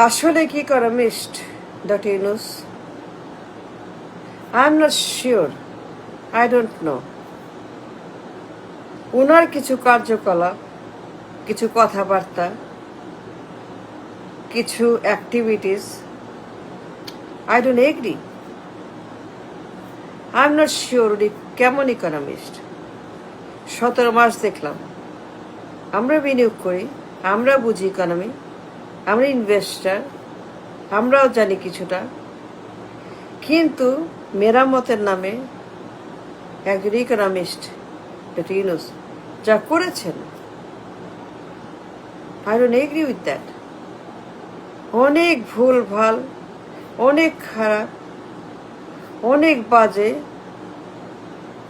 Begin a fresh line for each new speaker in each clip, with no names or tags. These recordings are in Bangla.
আসলে কি economist, Dr. Yunus? I'm not sure. I don't know. ওনার কিছু কার্যকলাপ, কিছু কথাবার্তা, কিছু activities I don't agree. I'm not sure উনি কেমন ইকোনমিস্ট। 17 মাস দেখলাম, আমরা বিনিয়োগ করি, আমরা বুঝি ইকোনমি, আমরা ইনভেস্টার, আমরাও জানি কিছুটা, কিন্তু মেরামতের নামে একজন ইকোনমিস্ট ডক্টর ইউনুস যা করেছেন, I don't agree with that. অনেক ভুল ভাল, অনেক খারাপ, অনেক বাজে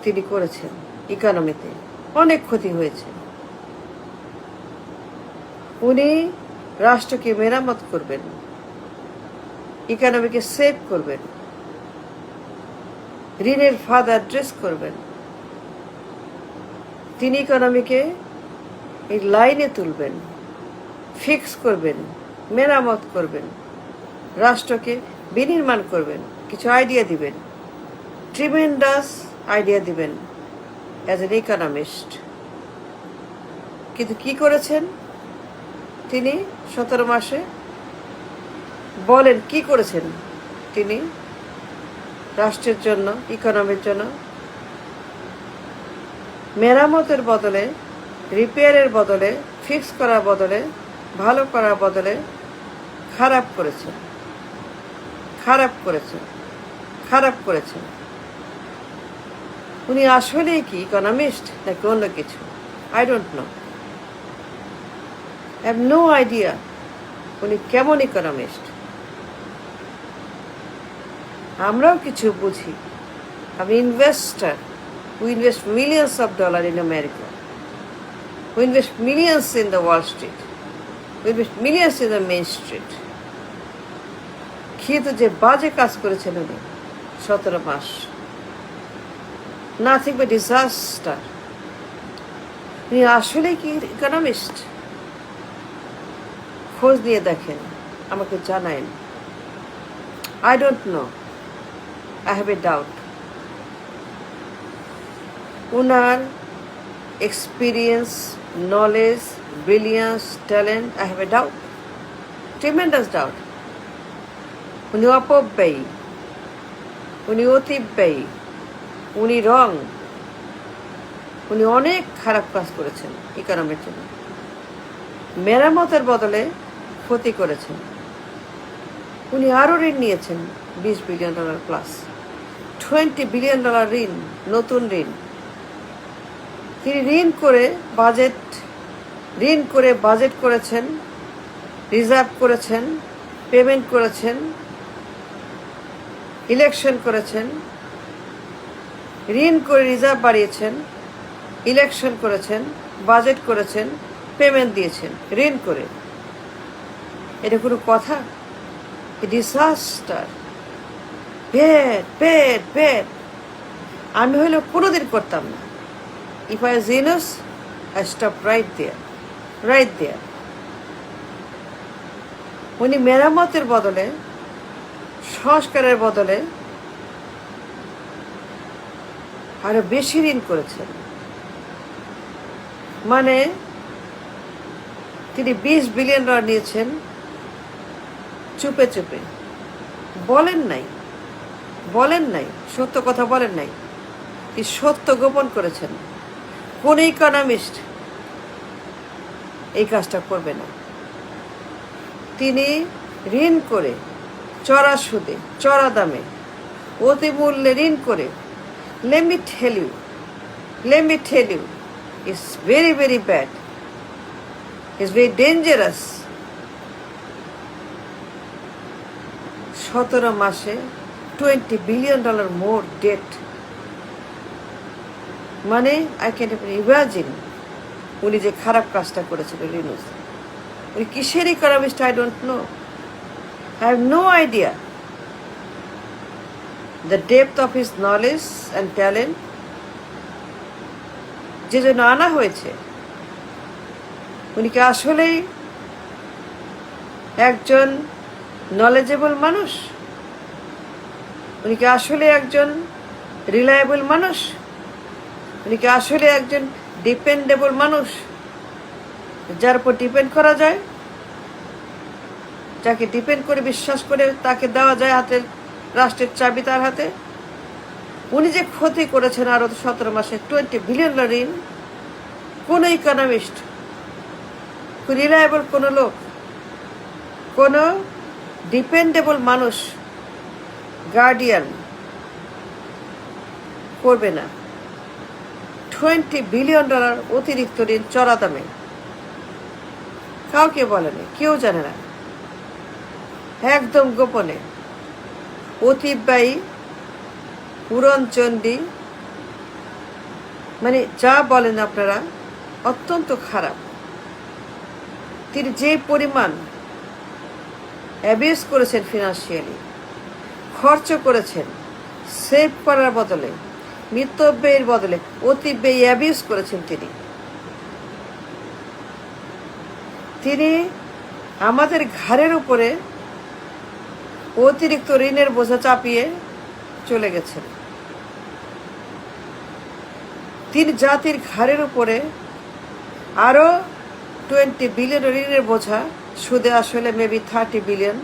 তিনি করেছেন ইকোনমিতে, অনেক ক্ষতি হয়েছে। উনি রাষ্ট্রকে মেরামত করবেন, ইকোনমিকে সেভ করবেন, ঋণের ফাঁদ অ্যাড্রেস করবেন, তিনি ইকোনমিকে এই লাইনে তুলবেন, ফিক্স করবেন, মেরামত করবেন, রাষ্ট্রকে বিনির্মাণ করবেন, কিছু আইডিয়া দিবেন, ট্রিমেন্ডাস আইডিয়া দিবেন অ্যাজ এন ইকোনমিস্ট। কিন্তু কি করেছেন তিনি 17 মাসে? বলেন কি করেছেন তিনি রাষ্ট্রের জন্য, ইকোনমির জন্য? মেরামতের বদলে, রিপেয়ারের বদলে, ফিক্স করার বদলে, ভালো করার বদলে খারাপ করেছেন, খারাপ করেছেন, খারাপ করেছেন। উনি আসলেই কি ইকোনমিস্ট নাকি অন্য কিছু? I don't know, I have no idea উনি কেমন ইকোনমিস্ট। আমরাও কিছু বুঝি, আমি investor. We invest millions of dollars in America. We invest millions in the Wall Street. We invest millions in the Main Street. কিন্তু যে বাজে কাজ করেছেন উনি 17 মাস, নাথিং বাট ডিজাস্টার। উনি আসলে কি ইকোনমিস্ট? খোঁজ নিয়ে দেখেন, আমাকে জানায়েন। I don't know. I have a doubt. উনার experience, knowledge, brilliance, talent, I have a doubt, tremendous doubt. উনি অপব্যয়ী, উনি অতিব্যয়ী, উনি রং, উনি অনেক খারাপ কাজ করেছেন ইকোনমির জন্য। মেরামতের বদলে ক্ষতি করেছেন। উনি আরও ঋণ নিয়েছেন, $20 বিলিয়ন প্লাস, $20 বিলিয়ন ঋণ, নতুন ঋণ। তিনি ঋণ করে বাজেট করেছেন, রিজার্ভ করেছেন, পেমেন্ট করেছেন, ইলেকশন করেছেন, ঋণ করে রিজার্ভ বাড়িয়েছেন, ইলেকশন করেছেন, বাজেট করেছেন, পেমেন্ট দিয়েছেন ঋণ করে। এটা কোনো কথা? Disaster, bad bad bad. আমি হইলে কোনোদিন করতাম না। If I was Yunus, I stop right there, right there. উনি মেরামতের বদলে, সংস্কারের বদলে আরো বেশি ঋণ করেছেন। মানে তিনি $20 বিলিয়ন নিয়েছেন চুপে চুপে, বলেন নাই, সত্য কথা বলেন নাই, তিনি সত্য গোপন করেছেন। কোন ইকোনমিস্ট এই কাজটা করবে না। তিনি ঋণ করে, চড়া সুদে, চড়া দামে, অতি মূল্যে ঋণ করে, let me tell you, it's very very bad, it's very dangerous. 17 মাসে $20 বিলিয়ন মোর ডেট। মানে আই ক্যান ইমাজিন উনি যে খারাপ কাজটা করেছিলেন ইউনুস। উনি কিসের economist? I don't know, I have no idea the depth of his knowledge and talent যে জন্য আনা হয়েছে। উনি কি আসলেই একজন নলেজেবল মানুষ? উনি কি আসলে একজন রিলায়েবল মানুষ? উনি কি আসলে একজন ডিপেন্ডেবল মানুষ, যার উপর ডিপেন্ড করা যায়, যাকে ডিপেন্ড করে বিশ্বাস করে তাকে দেওয়া যায় হাতের রাষ্ট্রের চাবি তার হাতে? উনি যে ক্ষতি করেছেন আরো 17 মাসে 20 বিলিয়ন ঋণ, কোন ইকোনমিস্ট, রিলায়েবল কোন লোক, কোন ডিপেন্ডেবল মানুষ গার্ডিয়ান করবে না 20 বিলিয়ন ডলার অতিরিক্ত ঋণ চড়া দামে। কাউকে বলেনি, কেউ জানে না, একদম গোপনে অতিবায়ী পুরনচণ্ডী, মানে যা বলেন আপনারা, অত্যন্ত খারাপ। তিনি যে পরিমাণ অ্যাবিউজ করেছেন, ফিনান্সিয়ালি খরচ করেছেন, সেভ করার বদলে, মিতব্যয়ের বদলে অতিব্যয়ী অ্যাবিউজ করেছেন তিনি আমাদের ঘাড়ের উপরে অতিরিক্ত ঋণের বোঝা চাপিয়ে চলে গেছেন। তিনি জাতির ঘাড়ের উপরে আরো 20 বিলিয়ন ঋণের বোঝা, সুদে আসলে মেবি 30 বিলিয়ন,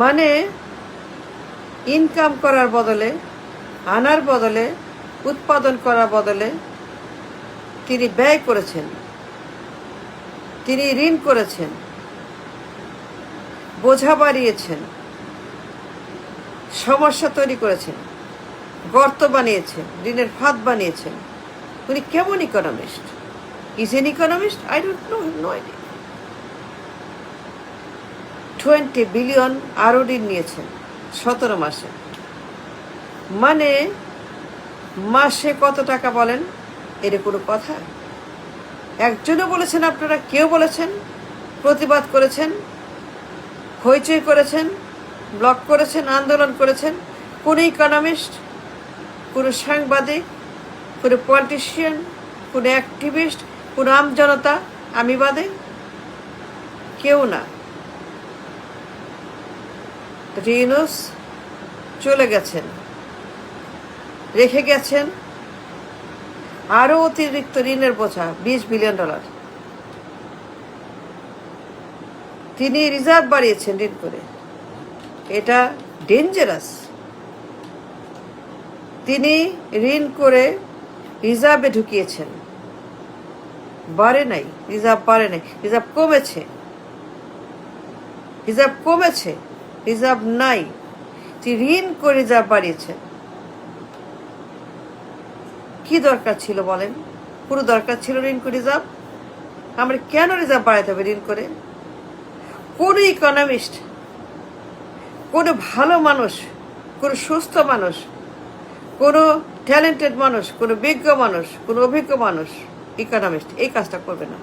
মানে ইনকাম করার বদলে, আনার বদলে, উৎপাদন করার বদলে তিনি ব্যয় করেছেন, তিনি ঋণ করেছেন, বোঝা বাড়িয়েছেন, সমস্যা তৈরি করেছেন, গর্ত বানিয়েছেন, ঋণের ফাঁদ বানিয়েছেন। উনি কেমন economist? Is an economist? I don't know, no idea. 20 billion আরো ঋণ নিয়েছেন 17 মাসে, মানে মাসে কত টাকা বলেন? এর কোনো কথা? একজনও বলেছেন আপনারা? কেউ বলেছেন? প্রতিবাদ করেছেন, হইচই করেছেন, ব্লক করেছেন, আন্দোলন করেছেন? কোন ইকোনমিস্ট, কোন সাংবাদিক, কোন পলিটিশিয়ান, কোন অ্যাক্টিভিস্ট, কোন আমজনতা আমি বাদে কেউ না। রিনুস চলে গেছেন, রেখে গেছেন আরো অতিরিক্ত ঋণের বোঝা 20 বিলিয়ন ডলার। তিনি রিজার্ভ বাড়িয়েছেন ঋণ করে, এটা ডেঞ্জারাস। তিনি ঋণ করে রিজার্ভে ঢুকিয়েছেন, বাড়ে নাই রিজার্ভ, বাড়ে নাই, রিজার্ভ কমেছে, রিজার্ভ কমেছে, রিজার্ভ নাই। তিনি ঋণ করে রিজার্ভ বাড়িয়েছেন। কি দরকার ছিল বলেন? পুরো দরকার ছিল ঋণ করে রিজার্ভ? আমরা কেন রিজার্ভ বাড়াতে হবে ঋণ করে? কোন ইকোনমিস্ট, কোন ভালো মানুষ, কোন সুস্থ মানুষ, কোন ট্যালেন্টেড মানুষ, কোন বিজ্ঞ মানুষ, কোন অভিজ্ঞ মানুষ, ইকোনমিস্ট এই কাজটা করবে না।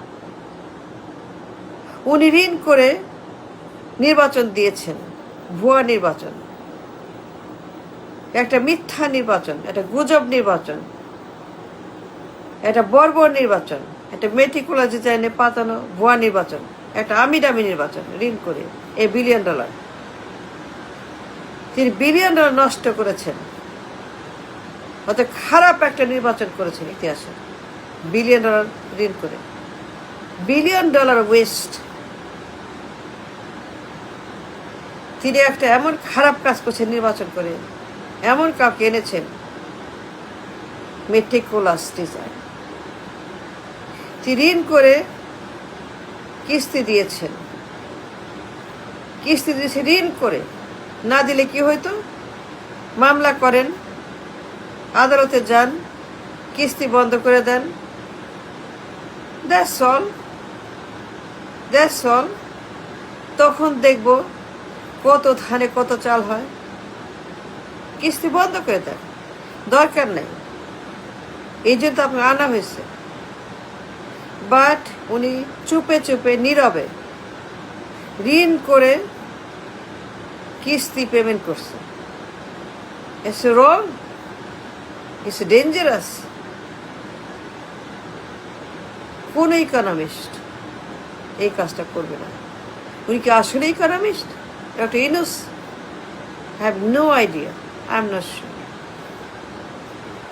উনি ঋণ করে নির্বাচন দিয়েছেন, ভুয়া নির্বাচন, একটা মিথ্যা নির্বাচন, একটা গুজব নির্বাচন, একটা বর্বর নির্বাচন, একটা মেটিকুলার ডিজাইনে পাতানো ভুয়া নির্বাচন, একটা আমিডামি নির্বাচন, ঋণ করে $1 বিলিয়ন। তিনি $1 বিলিয়ন নষ্ট করেছেন। অত খারাপ একটা নির্বাচন করেছেন ইতিহাসে, $1 বিলিয়ন ঋণ করে, $1 বিলিয়ন ওয়েস্ট। তিনি একটা এমন খারাপ কাজ করছেন নির্বাচন করে, এমন কাউকে এনেছেন মেটিকুলাস ডিজাইন। তিনি ঋণ করে কিস্তি দিয়েছেন, কিস্তি দিয়েছে ঋণ করে। না দিলে কি হইতো? মামলা করেন, আদালতে যান, কিস্তি বন্ধ করে দেন, দ্যাটস অল, দ্যাটস অল। তখন দেখব কত ধানে কত চাল হয়। কিস্তি বন্ধ করে দেন, দরকার নেই, এই জন্য তো আপনাকে আনা হয়েছে। বাট উনি চুপে চুপে নীরবে ঋণ করে কিস্তি পেমেন্ট করছে। It's wrong, it's dangerous. কোন ইকোনমিস্ট এই কাজটা করবে না। উনি কি আসলে economist? Doctor Yunus? I have no idea. I'm not sure.